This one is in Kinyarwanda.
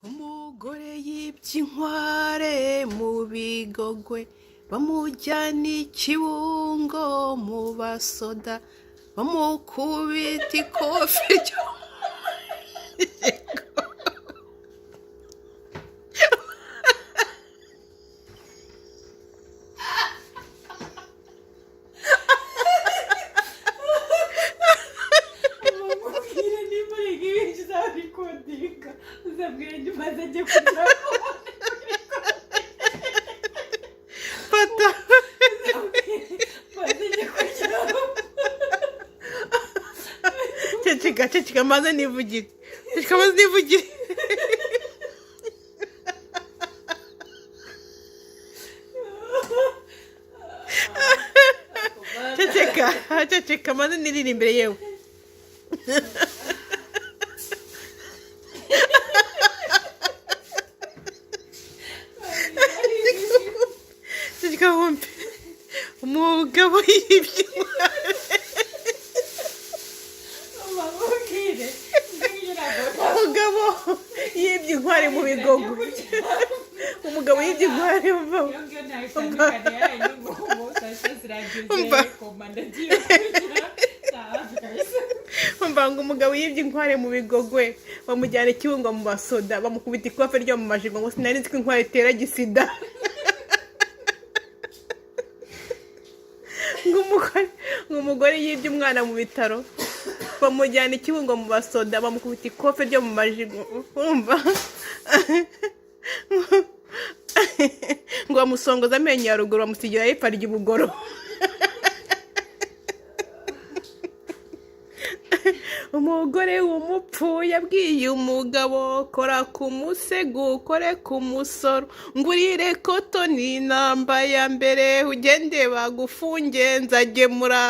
Umugore yibye inkware mu Bigogwe, bamujyana i Kibungo mu basoda, bamukubita ikofi ryo ceceka maze nivugire ceceka maze niririmbire yewe ceceka wumve umugabo yibye inkware mu Bigogwe. Umugabo yibye inkware ngo umugabo yibye inkware mu Bigogwe bamujyana i Kibungo mu basoda, bamukubita ikofe ryo mu majigo, ngo sinari nzi ko inkware itera gisida. ngo umugore yibye umwana mu bitaro, bamujyana i Kibungo mu basoda, bamukubita ikofe ryo mu majigo, urumva ngo bamusongoza amenyo ya ruguru, bamusigira ipfa ry'ubugoro. Umugore w'umupfu yabwiye umugabo, kora ku musego ukore ku musoro, ngurire kotoni namba ya mbere, ugende bagufunge nzagemura.